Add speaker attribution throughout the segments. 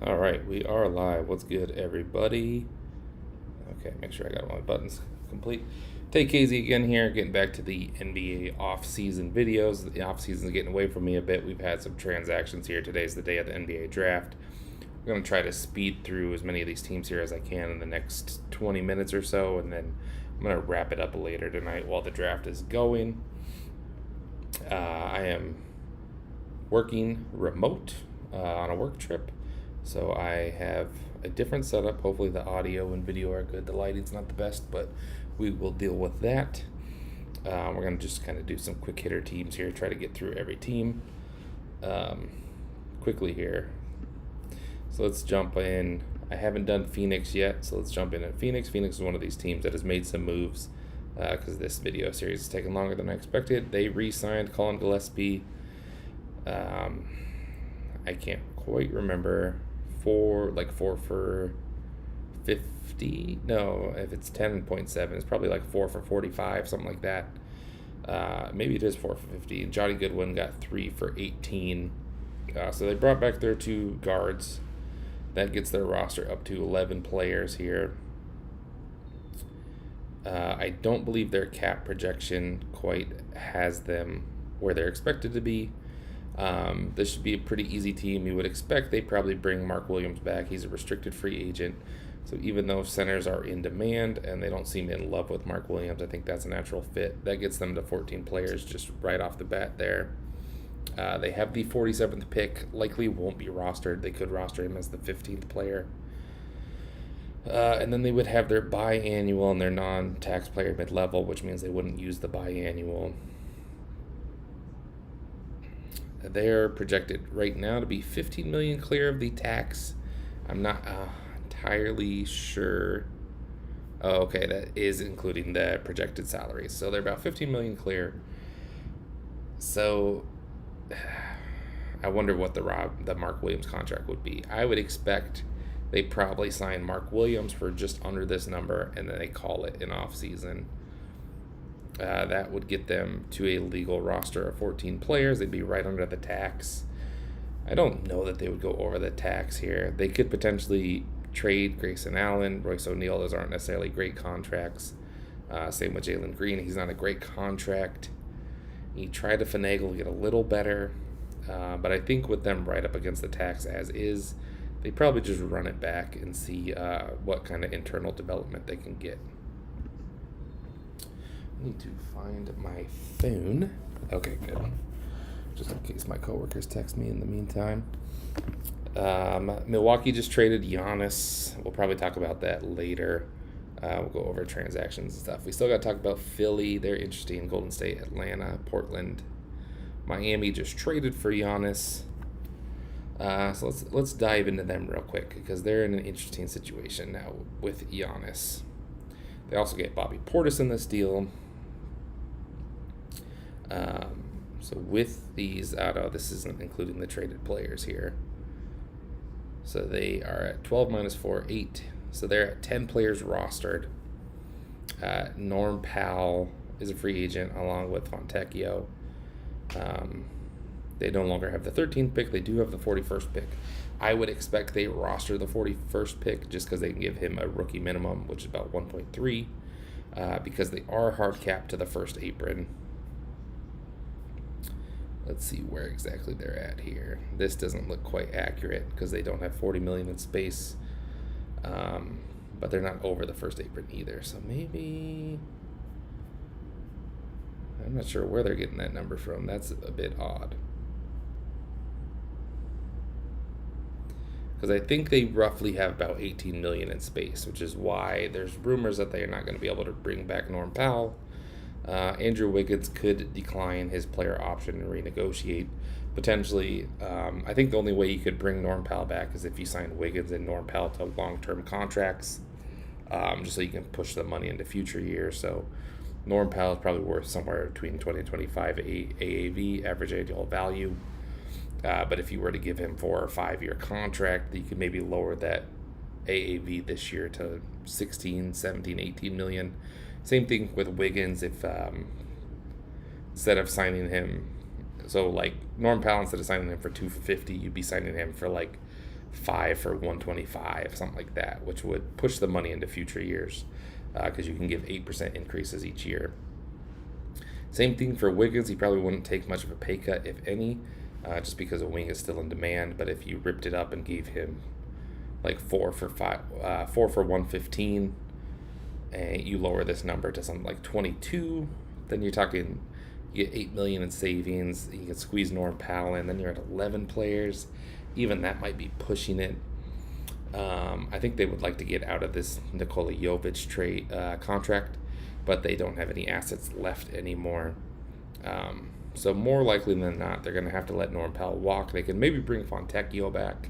Speaker 1: All right, we are live. What's good, everybody? Okay, make sure I got all my buttons complete. Take Casey again here, getting back to the NBA off-season videos. The off-season is getting away from me a bit. We've had some transactions here. Today's the day of the NBA draft. I'm going to try to speed through as many of these teams here as I can in the next 20 minutes or so, and then I'm going to wrap it up later tonight while the draft is going. I am working remote on a work trip. So I have a different setup. Hopefully the audio and video are good. The lighting's not the best, but we will deal with that. We're going to just kind of do some quick hitter teams here, try to get through every team quickly here. So let's jump in. I haven't done Phoenix yet, so let's jump in at Phoenix. Phoenix is one of these teams that has made some moves because this video series is taking longer than I expected. They re-signed Colin Gillespie. I can't quite remember. Four for 50. No, if it's 10.7, it's probably like 4 for 45, something like that. Maybe it is 4 for 50. Johnny Goodwin got 3 for 18. So they brought back their two guards. That gets their roster up to 11 players here. I don't believe their cap projection quite has them where they're expected to be. This should be a pretty easy team. You would expect they probably bring Mark Williams back. He's a restricted free agent. So even though centers are in demand and they don't seem in love with Mark Williams, I think that's a natural fit. That gets them to 14 players just right off the bat there. They have the 47th pick. Likely won't be rostered. They could roster him as the 15th player. And then they would have their biannual and their non-tax player mid-level, which means they wouldn't use the biannual. They're projected right now to be 15 million clear of the tax. I'm not entirely sure. Oh, okay, that is including the projected salaries. So they're about 15 million clear. So I wonder what the Mark Williams contract would be. I would expect they probably sign Mark Williams for just under this number, and then they call it an off-season. That would get them to a legal roster of 14 players. They'd be right under the tax. I don't know that they would go over the tax here. They could potentially trade Grayson Allen, Royce O'Neal. Those aren't necessarily great contracts. Same with Jalen Green. He's not a great contract. He tried to finagle to get a little better. But I think with them right up against the tax as is, they probably just run it back and see what kind of internal development they can get. I need to find my phone. Okay, good. Just in case my coworkers text me in the meantime. Milwaukee just traded Giannis. We'll probably talk about that later. We'll go over transactions and stuff. We still got to talk about Philly. They're interesting. Golden State, Atlanta, Portland. Miami just traded for Giannis. So let's dive into them real quick because they're in an interesting situation now with Giannis. They also get Bobby Portis in this deal. So with these, this isn't including the traded players here. So they are at 12 minus 4, 8. So they're at 10 players rostered. Norm Powell is a free agent along with Fontecchio. They no longer have the 13th pick. They do have the 41st pick. I would expect they roster the 41st pick just because they can give him a rookie minimum, which is about 1.3, because they are hard capped to the first apron. Let's see where exactly they're at here. This doesn't look quite accurate because they don't have 40 million in space, but they're not over the first apron either. So maybe I'm not sure where they're getting that number from. That's a bit odd. Because I think they roughly have about 18 million in space, which is why there's rumors that they're not going to be able to bring back Norm Powell. Andrew Wiggins could decline his player option and renegotiate. Potentially, I think the only way you could bring Norm Powell back is if you sign Wiggins and Norm Powell to long-term contracts, just so you can push the money into future years. So Norm Powell is probably worth somewhere between 20 and 25 AAV, average annual value. But if you were to give him 4 or 5 year contract, you could maybe lower that AAV this year to 16, 17, 18 million. Same thing with Wiggins. If instead of signing him, so like Norm Powell, instead of signing him for 2 for 50, you'd be signing him for like 5 for 125, something like that, which would push the money into future years because you can give 8% increases each year. Same thing for Wiggins. He probably wouldn't take much of a pay cut, if any, just because a wing is still in demand. But if you ripped it up and gave him like 4 for 115, and you lower this number to something like 22, then you're talking you get $8 million in savings. You can squeeze Norm Powell in, then you're at 11 players. Even that might be pushing it. I think they would like to get out of this Nikola Jovic trade contract, but they don't have any assets left anymore. So more likely than not, they're going to have to let Norm Powell walk. They can maybe bring Fontecchio back,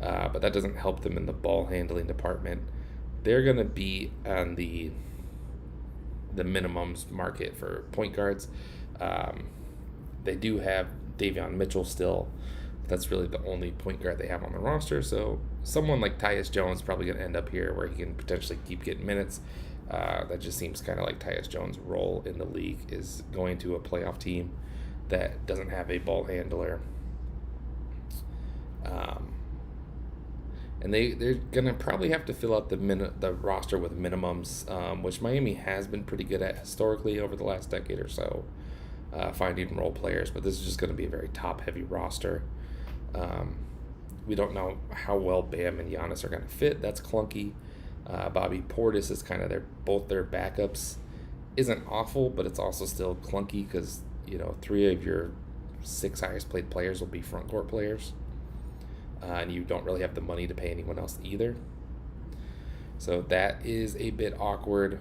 Speaker 1: but that doesn't help them in the ball handling department. They're going to be on the minimums market for point guards. They do have Davion Mitchell still. That's really the only point guard they have on the roster. So someone like Tyus Jones is probably going to end up here where he can potentially keep getting minutes. That just seems kind of like Tyus Jones' role in the league is going to a playoff team that doesn't have a ball handler. And they're going to probably have to fill out the roster with minimums, which Miami has been pretty good at historically over the last decade or so, finding role players. But this is just going to be a very top-heavy roster. We don't know how well Bam and Giannis are going to fit. That's clunky. Bobby Portis is kind of both their backups. Isn't awful, but it's also still clunky because 3 of your 6 highest paid players will be front court players. And you don't really have the money to pay anyone else either. So that is a bit awkward.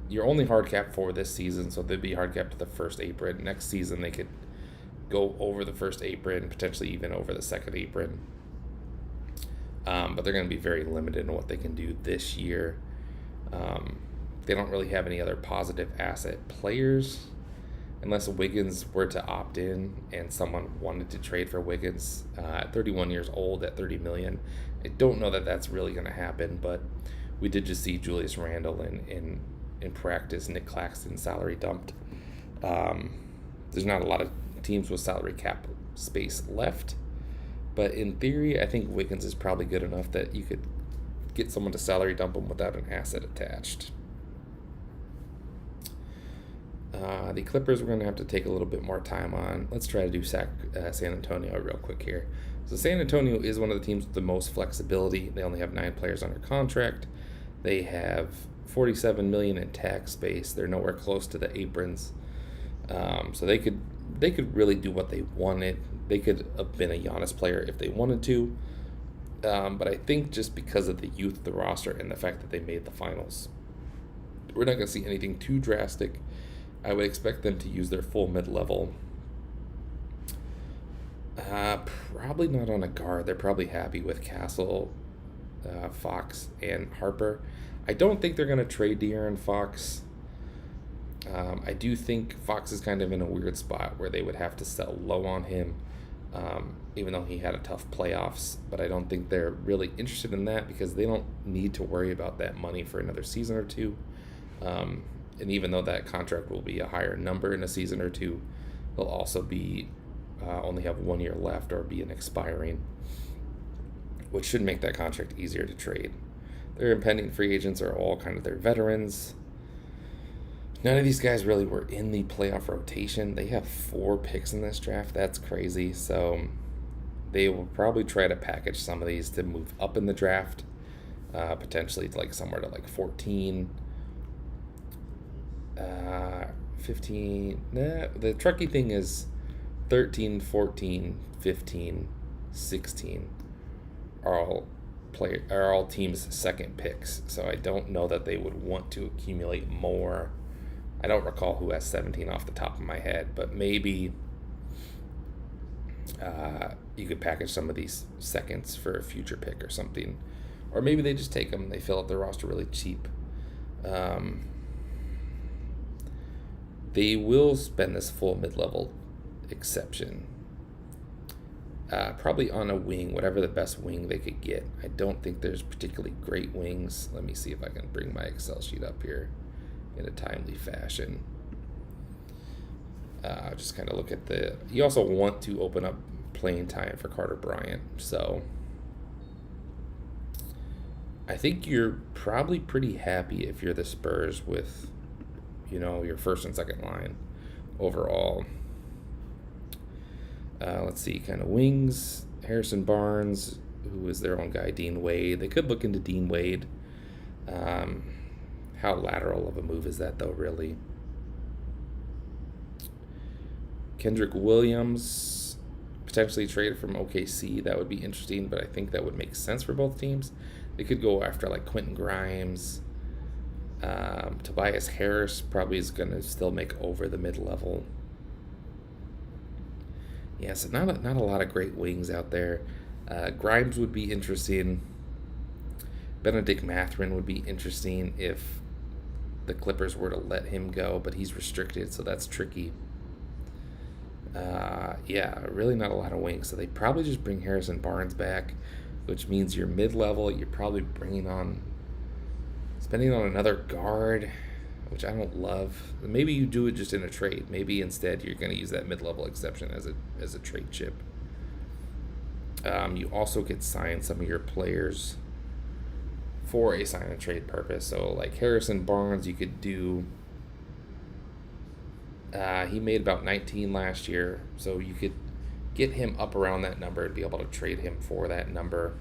Speaker 1: You're only hard capped for this season, so they'd be hard capped to the first apron. Next season, they could go over the first apron, potentially even over the second apron. But they're going to be very limited in what they can do this year. They don't really have any other positive asset players. Unless Wiggins were to opt in and someone wanted to trade for Wiggins at 31 years old at $30 million. I don't know that that's really going to happen, but we did just see Julius Randle in practice. Nick Claxton salary dumped. There's not a lot of teams with salary cap space left, but in theory, I think Wiggins is probably good enough that you could get someone to salary dump him without an asset attached. The Clippers we're going to have to take a little bit more time on. Let's try to do San Antonio real quick here. So San Antonio is one of the teams with the most flexibility. They only have 9 players under contract. They have $47 million in tax space. They're nowhere close to the aprons. So they could really do what they wanted. They could have been a Giannis player if they wanted to. But I think just because of the youth of the roster and the fact that they made the finals, we're not going to see anything too drastic. I would expect them to use their full mid-level. Probably not on a guard. They're probably happy with Castle, Fox, and Harper. I don't think they're going to trade De'Aaron Fox. I do think Fox is kind of in a weird spot where they would have to sell low on him, even though he had a tough playoffs. But I don't think they're really interested in that because they don't need to worry about that money for another season or two. And even though that contract will be a higher number in a season or two, they'll also be only have 1 year left or be an expiring, which should make that contract easier to trade. Their impending free agents are all kind of their veterans. None of these guys really were in the playoff rotation. They have 4 picks in this draft. That's crazy. So they will probably try to package some of these to move up in the draft, potentially to somewhere to 14. 15. The tricky thing is 13, 14, 15, 16 are all teams' second picks. So I don't know that they would want to accumulate more. I don't recall who has 17 off the top of my head, but maybe you could package some of these seconds for a future pick or something. Or maybe they just take them. They fill out their roster really cheap. They will spend this full mid-level exception. Probably on a wing, whatever the best wing they could get. I don't think there's particularly great wings. Let me see if I can bring my Excel sheet up here in a timely fashion. Just kind of look at you also want to open up playing time for Carter Bryant. So I think you're probably pretty happy if you're the Spurs with, your first and second line overall. Let's see, kind of wings. Harrison Barnes, who is their own guy, Dean Wade. They could look into Dean Wade. How lateral of a move is that, though, really? Kendrick Williams, potentially traded from OKC. That would be interesting, but I think that would make sense for both teams. They could go after, like, Quentin Grimes. Tobias Harris probably is going to still make over the mid-level. Yeah, so not a lot of great wings out there. Grimes would be interesting. Benedict Mathurin would be interesting if the Clippers were to let him go, but he's restricted, so that's tricky. Yeah, really not a lot of wings. So they probably just bring Harrison Barnes back, which means your mid-level, you're probably spending on another guard, which I don't love. Maybe you do it just in a trade. Maybe instead you're going to use that mid-level exception as a trade chip. You also could sign some of your players for a sign and trade purpose. So like Harrison Barnes, you could do. He made about 19 last year, so you could get him up around that number and be able to trade him for that number.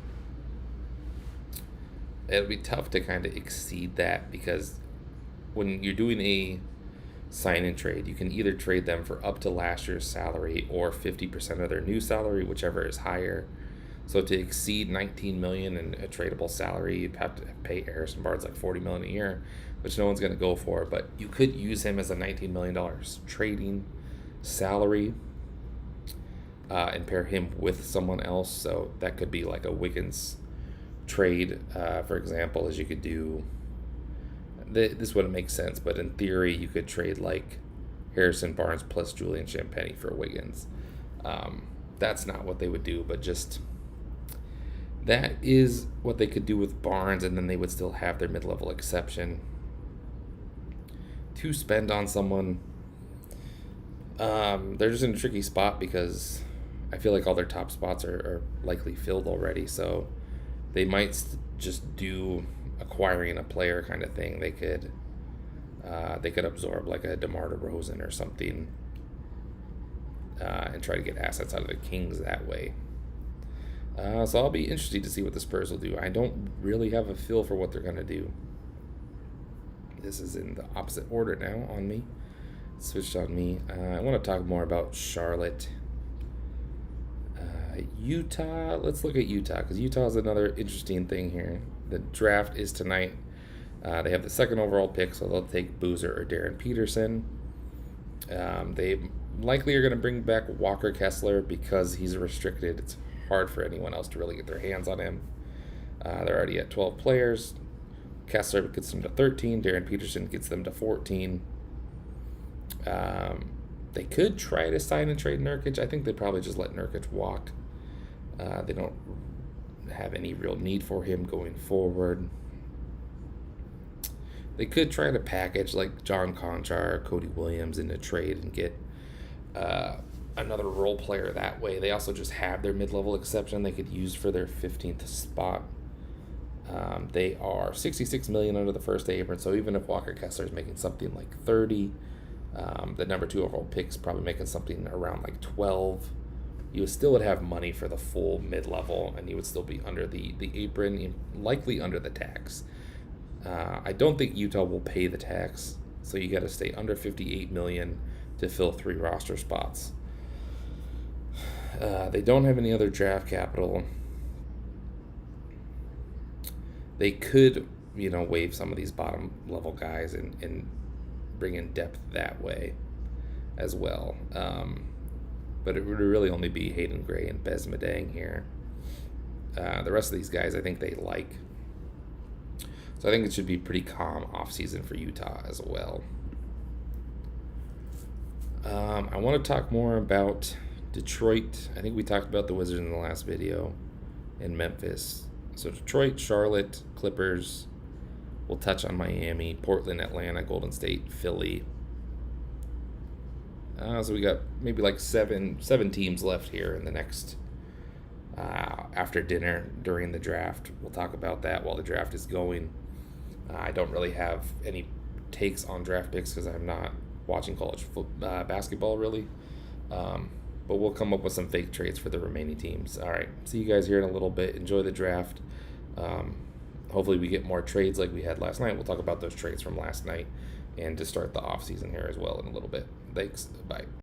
Speaker 1: It'll be tough to kind of exceed that because when you're doing a sign and trade, you can either trade them for up to last year's salary or 50% of their new salary, whichever is higher. So to exceed $19 million in a tradable salary, you'd have to pay Harrison Barnes like $40 million a year, which no one's going to go for. But you could use him as a $19 million trading salary and pair him with someone else. So that could be like a Wiggins trade, for example, as you could do. This wouldn't make sense, but in theory, you could trade like Harrison Barnes plus Julian Champagnie for Wiggins. That's not what they would do, but just that is what they could do with Barnes, and then they would still have their mid-level exception to spend on someone. They're just in a tricky spot because I feel like all their top spots are likely filled already, so they might just do acquiring a player kind of thing. They could absorb like a DeMar DeRozan or something and try to get assets out of the Kings that way. So I'll be interested to see what the Spurs will do. I don't really have a feel for what they're going to do. This is in the opposite order now on me. Switched on me. I want to talk more about Charlotte. Utah. Let's look at Utah because Utah is another interesting thing here. The draft is tonight. They have the second overall pick, so they'll take Boozer or Darren Peterson. They likely are going to bring back Walker Kessler because he's restricted. It's hard for anyone else to really get their hands on him. They're already at 12 players. Kessler gets them to 13. Darren Peterson gets them to 14. They could try to sign and trade Nurkic. I think they'd probably just let Nurkic walk. They don't have any real need for him going forward. They could try to package like John Conchar or Cody Williams in a trade and get another role player that way. They also just have their mid-level exception they could use for their 15th spot. They are $66 million under the first apron, so even if Walker Kessler is making something like 30, the number 2 overall pick's probably making something around like 12. You still would have money for the full mid-level, and you would still be under the apron, likely under the tax. I don't think Utah will pay the tax, so you got to stay under $58 million to fill 3 roster spots. They don't have any other draft capital. They could, waive some of these bottom level guys and bring in depth that way as well. But it would really only be Hayden Gray and Bez Medang here. The rest of these guys I think they like. So I think it should be pretty calm offseason for Utah as well. I want to talk more about Detroit. I think we talked about the Wizards in the last video, in Memphis. So Detroit, Charlotte, Clippers. We'll touch on Miami, Portland, Atlanta, Golden State, Philly. So we got maybe like seven teams left here in the next after dinner during the draft. We'll talk about that while the draft is going. I don't really have any takes on draft picks because I'm not watching college basketball really. But we'll come up with some fake trades for the remaining teams. All right, see you guys here in a little bit. Enjoy the draft. Hopefully we get more trades like we had last night. We'll talk about those trades from last night and to start the off season here as well in a little bit. Thanks. Bye.